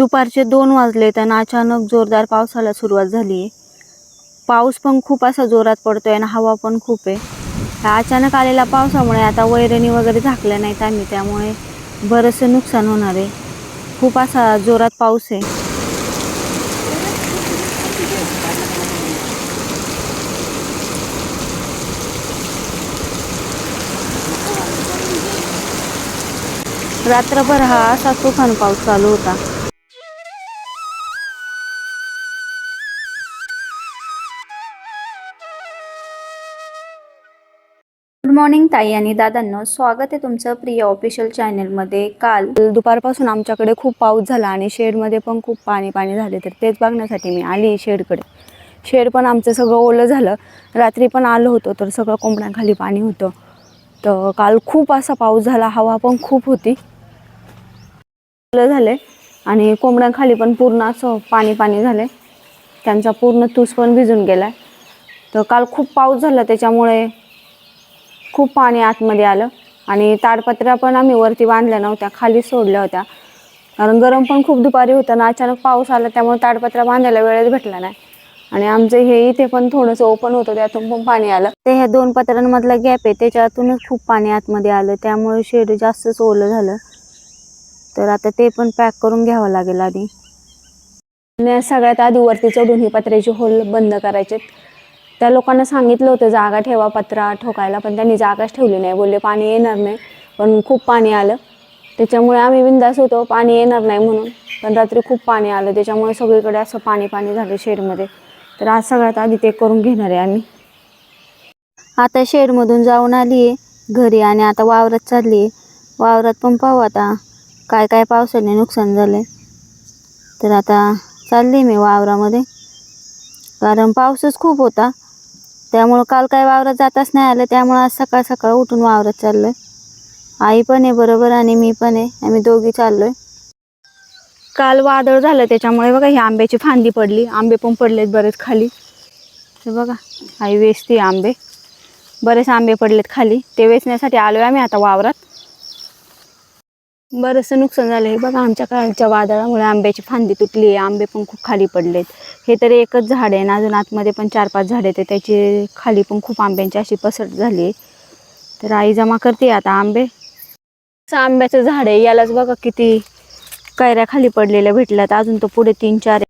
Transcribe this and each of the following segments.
दुपारचे 2 वाजले आणि अचानक जोरदार पावसाला सुरुवात झाली. पाऊस पण खूप असा जोरात पडतोय आणि हवा पण खूप आहे. अचानक आलेल्या पावसामुळे आता वैरणी वगैरे झाकल्या नाहीत आम्ही, त्यामुळे बरंचसं नुकसान होणार आहे. खूप असा जोरात पाऊस आहे. रात्रभर हा असा तुफान पाऊस चालू होता. गुड मॉर्निंग ताई आणि दादांनो, स्वागत आहे तुमचं प्रिया ऑफिशियल चॅनलमध्ये. काल दुपारपासून आमच्याकडे खूप पाऊस झाला आणि शेडमध्ये पण खूप पाणी झाले, तर तेच बघण्यासाठी मी आली शेडकडे. शेड पण आमचं सगळं ओलं झालं. रात्री पण आलं होतं तर सगळं कोंबड्यांखाली पाणी होतं. तर काल खूप असा पाऊस झाला, हवा पण खूप होती, ओलं झाले आणि कोंबड्यांखाली पण पूर्ण असं पाणी झाले. त्यांचा पूर्ण तूस पण भिजून गेला. तर काल खूप पाऊस झाला, त्याच्यामुळे खूप पाणी आतमध्ये आलं आणि ताडपत्र्या पण आम्ही वरती बांधल्या नव्हत्या, खाली सोडल्या होत्या, कारण गरम पण खूप दुपारी होतं ना. अचानक पाऊस आला त्यामुळे ताडपत्र्या बांधायला वेळच भेटला नाही. आणि आमचं हे इथे पण थोडंसं ओपन होतं, त्यातून पण पाणी आलं. ते ह्या 2 पत्र्यांमधला गॅप आहे, त्याच्यातूनच खूप पाणी आतमध्ये आलं, त्यामुळे शेड जास्तच ओलं झालं. तर आता ते पण पॅक करून घ्यावं लागेल आधी. सगळ्यात आधी वरती चढून ही पत्र्याची होल बंद करायचे. त्या लोकांना सांगितलं होतं जागा ठेवा पत्रा ठोकायला, पण त्यांनी जागाच ठेवली नाही. बोलले पाणी येणार नाही, पण खूप पाणी आलं. त्याच्यामुळे आम्ही बिंदास होतो पाणी येणार नाही म्हणून, पण रात्री खूप पाणी आलं, त्याच्यामुळे सगळीकडे असं पाणी झालं शेडमध्ये. तर आज सगळ्यात आधी ते करून घेणार आहे आम्ही. आता शेडमधून जाऊन आली आहे घरी आणि आता वावरात चालली आहे. वावरात पण पाहू आता काय पावसाने नुकसान झालं. तर आता चालली मी वावरामध्ये, कारण पाऊसच खूप होता, त्यामुळं काल काय वावरात जाताच नाही आलं. त्यामुळं आज सकाळ सकाळ उठून वावरात चाललोय. आई पण आहे बरोबर आणि मी पण आहे, आम्ही दोघी चाललोय. काल वादळ झालं त्याच्यामुळे बघा ही आंब्याची फांदी पडली, आंबे पण पडलेत बरेच खाली. हे बघा आई वेचते आंबे, बरेच आंबे पडलेत खाली, ते वेचण्यासाठी आलोय आम्ही आता वावरात. बरंचसं नुकसान झालं आहे बघा, आमच्या कालच्या वादळामुळे आंब्याची फांदी तुटली आहे, आंबे पण खूप खाली पडलेत. हे तरी एकच झाड आहे ना, अजून आतमध्ये पण 4-5 झाडे आहेत, त्याची खाली पण खूप आंब्यांची अशी पसरट झाली आहे. तर आई जमा करते आता आंबे. असं आंब्याचं झाड आहे, यालाच बघा किती कैऱ्या खाली पडलेल्या भेटल्यात, अजून तो पुढे 3-4.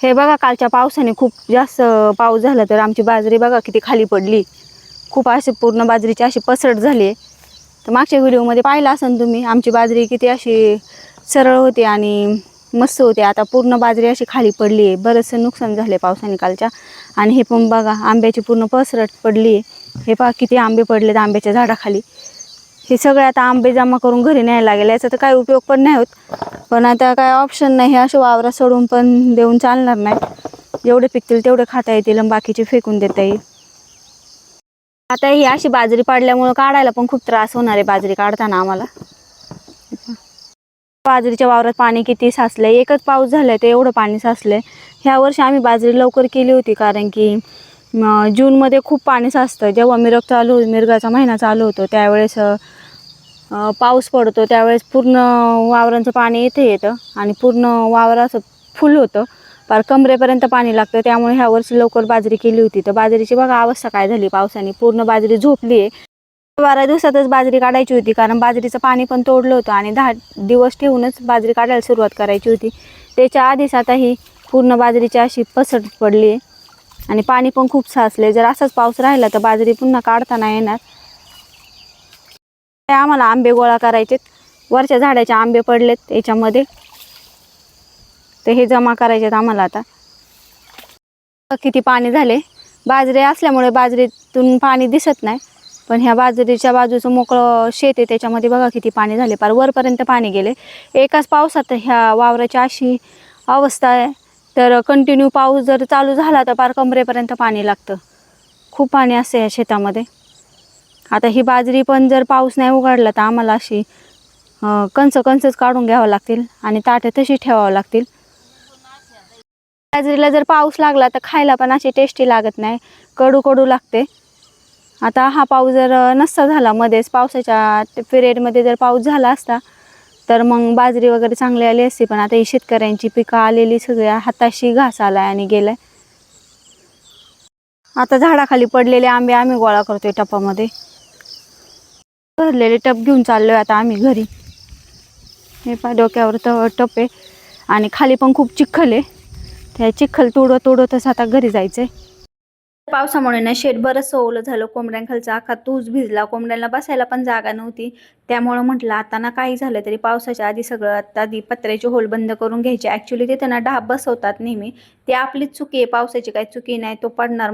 हे बघा कालच्या पावसाने खूप जास्त पाऊस झाला तर आमची बाजरी बघा किती खाली पडली, खूप अशी पूर्ण बाजरीची अशी पसरट झाली आहे. तर मागच्या व्हिडिओमध्ये पाहिलं असेल तुम्ही, आमची बाजरी किती अशी सरळ होती आणि मस्त होती. आता पूर्ण बाजरी अशी खाली पडली आहे, बरंचसं नुकसान झाले पावसाने कालच्या. आणि हे पण बघा आंब्याची पूर्ण पसरट पडली आहे. हे पहा किती आंबे पडलेत आंब्याच्या झाडाखाली. हे सगळे आता आंबे जमा करून घरी न्यायला लागेल, याचा तर काही उपयोग पण नाही होत, पण आता काय ऑप्शन नाही, हे असे वावरात सोडून पण देऊन चालणार नाही. जेवढे पिकतील तेवढे खाता येतील आणि बाकीचे फेकून देता येईल. आता ही अशी बाजरी पाडल्यामुळं काढायला पण खूप त्रास होणार आहे बाजरी काढताना आम्हाला. बाजरीच्या वावरात पाणी किती साचलंय, एकच पाऊस झालाय ते एवढं पाणी साचलंय. ह्या वर्षी आम्ही बाजरी लवकर केली होती, कारण की जूनमध्ये खूप पाणी साचतं. जेव्हा मिरगाचा महिना चालू होतो त्यावेळेस पाऊस पडतो, त्यावेळेस पूर्ण वावरांचं पाणी इथे येतं आणि पूर्ण वावर असं फुल होतं, पार कमरेपर्यंत पाणी लागतं. त्यामुळे ह्या वर्षी लवकर बाजरी केली होती. तर बाजरीची बघा अवस्था काय झाली, पावसाने पूर्ण बाजरी झोपली आहे. 12 दिवसातच बाजरी काढायची होती, कारण बाजरीचं पाणी पण तोडलं होतं आणि 10 दिवस ठेवूनच बाजरी काढायला सुरुवात करायची होती. त्याच्या आधीच आता ही पूर्ण बाजरीची अशी पसरट पडली आहे आणि पाणी पण खूप साचले. जर असाच पाऊस राहिला तर बाजरी पुन्हा काढता नाही येणार. आम्हाला आंबे गोळा करायचेत, वरच्या झाडाचे आंबे पडलेत याच्यामध्ये, तर हे जमा करायचेत आम्हाला. आता किती पाणी झाले, बाजरी असल्यामुळे बाजरीतून पाणी दिसत नाही, पण ह्या बाजरीच्या बाजूचं मोकळं शेत आहे त्याच्यामध्ये बघा किती पाणी झाले, पार वरपर्यंत पाणी गेले. एकाच पावसात ह्या वावराची अशी अवस्था आहे. तर कंटिन्यू पाऊस जर चालू झाला तर पार कमरेपर्यंत पाणी लागतं, खूप पाणी असते या शेतामध्ये. आता ही बाजरी पण जर पाऊस नाही उघडला तर आम्हाला अशी कंचच काढून घ्यावं लागतील आणि ताटे तशी ठेवावं लागतील. बाजरीला जर पाऊस लागला तर खायला पण अशी टेस्टी लागत नाही, कडू लागते. आता हा पाऊस जर नसता झाला, मध्येच पावसाच्या पिरियडमध्ये जर पाऊस झाला असता तर मग बाजरी वगैरे चांगली आली असती, पण आता ही शेतकऱ्यांची पिकं आलेली सगळ्या हाताशी घास आलाय आणि गेलाय. आता झाडाखाली पडलेले आंबे आम्ही गोळा करतोय टपामध्ये. भरलेले टप घेऊन चाललोय आता आम्ही घरी. हे पा डोक्यावर टप आहे आणि खाली पण खूप चिखल आहे. त्या चिखल तोडतच आता घरी जायचंय. पावसामुळे ना शेत बरंच ओलं झालं. कोंबड्यांखालचा अख्खा तूच भिजला. कोंबड्यांना बसायला पण जागा नव्हती. त्यामुळे म्हटलं आता ना काही झालं तरी पावसाच्या आधी सगळं आता आधी पत्र्याचे होल बंद करून घ्यायचे. ॲक्च्युली तिथे ना ढाब बसवतात नेहमी. ते आपलीच चुकी आहे, पावसाची काही चुकी नाही. तो पडणार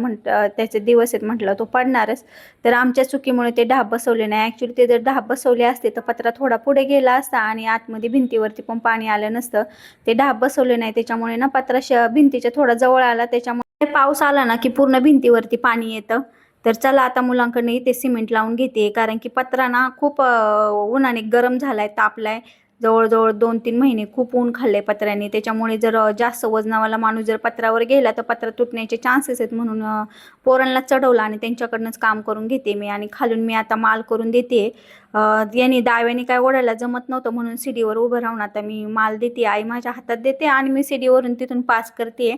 त्याचे दिवस आहेत म्हटलं, तो पडणारच. तर आमच्या चुकीमुळे ते ढाब बसवले नाही. ॲक्च्युली ते जर ढाब बसवले असते तर पत्रा थोडा पुढे गेला असता आणि आतमध्ये भिंतीवरती पण पाणी आलं नसतं. ते ढाब बसवले नाही त्याच्यामुळे ना पत्रा भिंतीच्या थोडा जवळ आला. त्याच्यामुळे पाऊस आला ना की पूर्ण भिंतीवरती पाणी येतं. तर चला आता मुलांकडनं इथे सिमेंट लावून घेते, कारण की पत्रा ना खूप उन्हाने गरम झालाय, तापलाय. जवळजवळ 2-3 महिने खूप ऊन खाल्ले पत्र्याने. त्याच्यामुळे जर जास्त वजनावाला माणूस जर पत्रावर गेला तर पत्रा तुटण्याचे चान्सेस आहेत. म्हणून पोरांना चढवलं आणि त्यांच्याकडनंच काम करून घेते मी. आणि खालून मी आता माल करून देते. यांनी डाव्याने काय ओढायला जमत नव्हतं म्हणून सीडीवर उभं राहून आता मी माल देते. आई माझ्या हातात देते आणि मी सीडीवरून तिथून पास करते.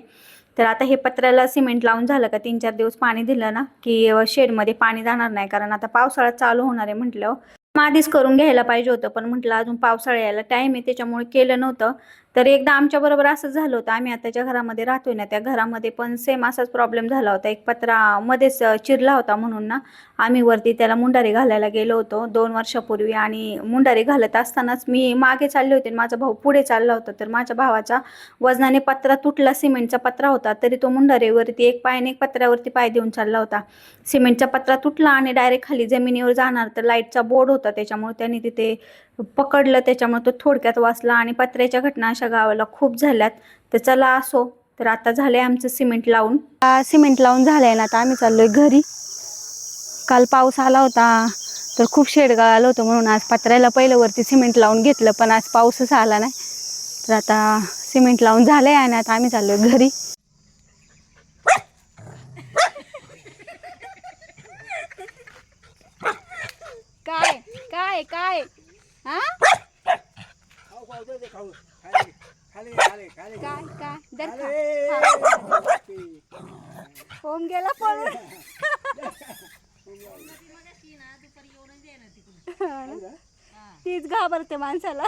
तर आता हे पत्र्याला सिमेंट लावून झालं का 3-4 दिवस पाणी दिलं ना की शेडमध्ये पाणी जाणार नाही, कारण आता पावसाळा चालू होणार आहे म्हटलं. आधीच करून घ्यायला पाहिजे होतं, पण म्हटलं अजून पावसाळा यायला टाईम आहे त्याच्यामुळे केलं नव्हतं. तर एकदा आमच्या बरोबर असं झालं होतं. आम्ही आता ज्या घरामध्ये राहतोय ना त्या घरामध्ये पण सेम असाच प्रॉब्लेम झाला होता. एक पत्रा मध्येच चिरला होता म्हणून ना आम्ही वरती त्याला मुंडारी घालायला गेलो होतो 2 वर्षापूर्वी. आणि मुंडारी घालत असतानाच मी मागे चालले होते, माझा भाऊ पुढे चालला होता. तर माझ्या भावाचा वजनाने पत्रा तुटला. सिमेंटचा पत्रा होता तरी तो मुंडारीवरती एक पायाने एक पत्र्यावरती पाय देऊन चालला होता. सिमेंटचा पत्रा तुटला आणि डायरेक्ट खाली जमिनीवर जाणार. तर लाईटचा बोर्ड होता त्याच्यामुळे त्यांनी तिथे पकडलं, त्याच्यामुळे तो थोडक्यात वाचला. आणि पत्र्याच्या घटना अशा गावाला खूप झाल्यात. तर चला असो, तर आता झालंय आमचं सिमेंट लावून. सिमेंट लावून झालंय ना आता आम्ही चाललोय घरी. काल पाऊस आला होता तर खूप शेडगाळ आलं होतं म्हणून आज पत्र्याला पहिलं वरती सिमेंट लावून घेतलं, पण आज पाऊसच आला नाही. तर आता सिमेंट लावून झालंय आणि आता आम्ही चाललोय घरी. काय काय काय हा काय होऊन गेला पळून. तीच घाबरते माणसाला.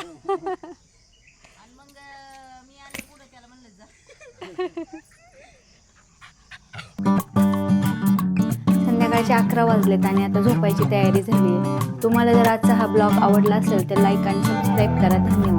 संध्याकाळचे 11 वाजलेत आणि आता झोपायची तयारी झाली आहे. तुम्हाला जर आजचा हा ब्लॉग आवडला असेल तर लाईक आणि सबस्क्राईब करा. धन्यवाद.